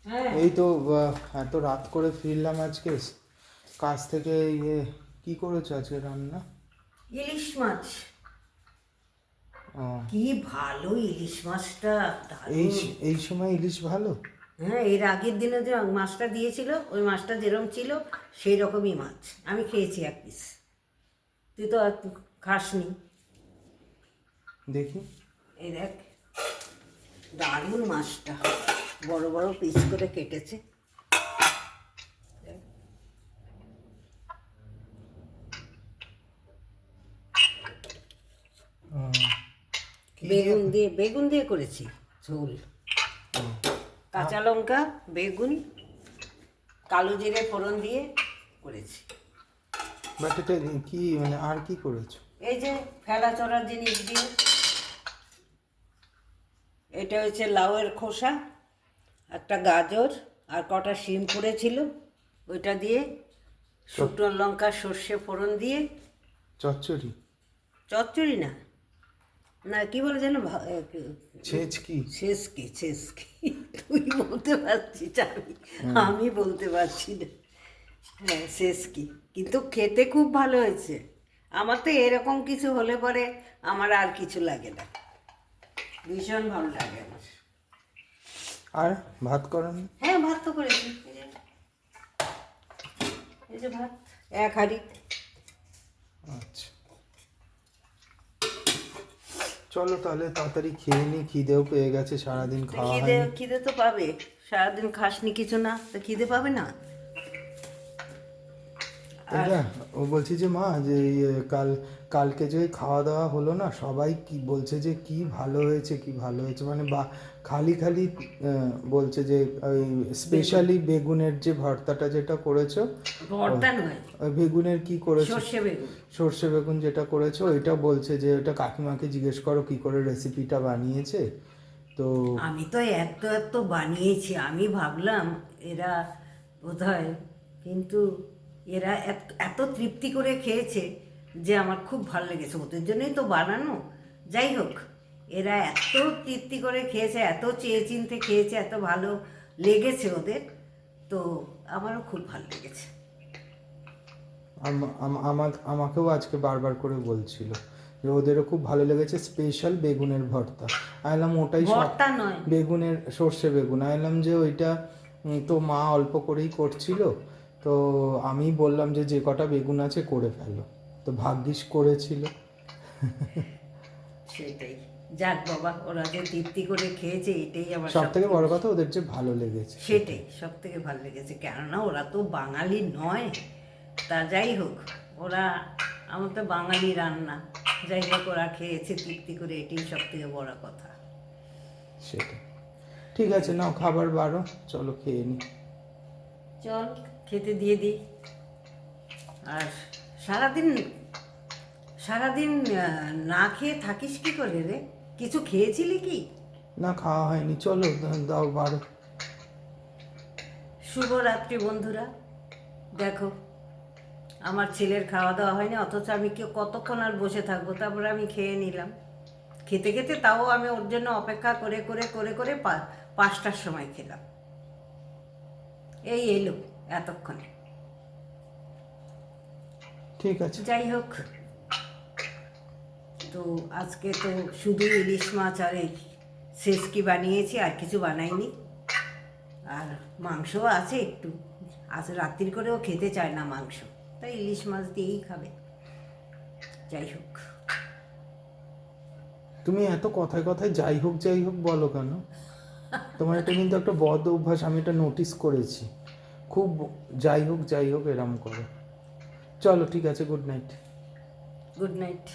এই তো এত রাত করে ফিরলাম আজকে কাজ থেকে। কি করেছো আজকে রান্না? ইলিশ মাছ। ও, কি ভালো ইলিশ মাছটা, এই দারুণ। এই সময় ইলিশ ভালো? হ্যাঁ, এর আগের দিনে যে মাছটা দিয়েছিল ওই মাছটা যেরকম ছিল সেই রকমই মাছ। আমি খেয়েছি এক পিস, তুই তো আর খাসনি। দেখি। এই দেখ, দারুণ মাছটা, বড় বড় পিস করে কেটেছে। কি বেগুন দিয়ে করেছি ঝোল। ও, কাঁচা লঙ্কা, বেগুন, কালো জিরে ফোড়ন দিয়ে করেছি। বাট এটা কি মানে আর কি করেছো? এই যে ফেলা চড়ার জিনিস দিয়ে, এটা হচ্ছে লাউয়ের খোসা, একটা গাজর আর কটা শিম পুড়েছিল, ওইটা দিয়ে শুকনো লঙ্কা সর্ষে ফোড়ন দিয়ে। চচ্চড়ি? চচ্চড়ি না, না কি বলে যেন ছেচকি? ছেসকি তুই বলতে পারছিস, আমি বলতে পারছি না। হ্যাঁ, ছেসকি, কিন্তু খেতে খুব ভালো হয়েছে। আমার তো এরকম কিছু হলে পরে আমার আর কিছু লাগে না, ভীষণ ভালো লাগে আমার। আর ভাত করেন? হ্যাঁ, ভাত তো করেছি, এই যে ভাত এক হাঁড়ি। আচ্ছা, চলো তাহলে তাড়াতাড়ি খেয়ে নি, খিদেও পেয়ে গেছে, সারাদিন খাওয়া খিদে হয়নি। খিদে তো পাবে, সারাদিন খাসনি কিছু না তো খিদে পাবে না। আর এটা ও বলছি যে মা, যে কালকে যে খাওয়া দাওয়া হলো না, সবাই কি বলছে যে কি ভালো হয়েছে, কি ভালো হয়েছে, মানে বা খালি খালি বলছে যে ওই স্পেশালি বেগুনের যে ভর্তাটা যেটা করেছো। ভর্তা নয়, ওই বেগুনের কি করেছো? সর্ষে বেগুন। সর্ষে বেগুন যেটা করেছো ওইটা বলছে যে ওটা কাকিমাকে জিজ্ঞেস করো কি করে রেসিপিটা বানিয়েছে। তো আমি তো এত এত বানিয়েছি, আমি ভাবলাম এরা বোধহয়, কিন্তু এরা এত তৃপ্তি করে খেয়েছে যে আমার খুব ভালো লেগেছে, ওদের জন্যই তো বানানো। যাই হোক, এরা এত তৃপ্তি করে খেয়েছে, এত চেয়ে চিনতে খেয়েছে, এত ভালো লেগেছে ওদের, তো আমারও খুব ভালো লেগেছে। আমাকেও আজকে বারবার করে বলছিল যে ওদেরও খুব ভালো লেগেছে, স্পেশাল বেগুনের ভর্তা। আইলাম ওটাই সব, ভর্তা নয়, বেগুনের সর্ষে বেগুন। আইলাম যে ওইটা তো মা অল্প করেই করছিল, তো আমি বললাম যে যে কটা বেগুন আছে করে ফেলো, তো ভাগ্যিস করেছিল। সেটাই। যাক বাবা, ওরা যে তৃপ্তি করে খেয়েছে এটাই আমার সব সব থেকে থেকে বড় বেশি। কথা ওদের যে ভালো লেগেছে সেটাই সব থেকে ভালো লেগেছে, কেননা ওরা তো বাঙালি নয়। তা যাই হোক, ওরা, আমার তো বাঙালি রান্না, যাই হোক ওরা খেয়েছে তৃপ্তি করে, এটাই সব থেকে বড় কথা। সেটা। ঠিক আছে, নাও খাবার বারো, চলো খেয়ে নি। চল খেতে দিয়ে দিই। আর সারাদিন সারাদিন না খেয়ে থাকিস কি করে রে? কিছু খেয়েছিলি কি? না, খাওয়া হয়নি, চলো দাও বারো। শুভরাত্রি বন্ধুরা। দেখো, আমার ছেলের খাওয়া দাওয়া হয়নি, অথচ আমি কতক্ষণ আর বসে থাকবো, তারপরে আমি খেয়ে নিলাম। খেতে খেতে তাও আমি ওর জন্য অপেক্ষা করে করে করে করে 5টার সময় খেলাম, এই এলো এতক্ষণে। ঠিক আছে। যাই হোক, তো আজকে তো শুধু ইলিশ মাছ আর এই ছেচকি বানিয়েছি, আর কিছু বানাইনি। আর মাংসও আছে একটু, আজ রাত্রির করেও খেতে চায় না মাংস, তাই ইলিশ মাছ দিয়েই খাবে। যাই হোক, তুমি এত কথায় কথায় যাই হোক যাই হোক বলো কেন? তোমার এটা কিন্তু একটা বদ অভ্যাস, আমি এটা নোটিস করেছি। খুব যাই হোক এরম করো। চলো ঠিক আছে, গুড নাইট। Good night.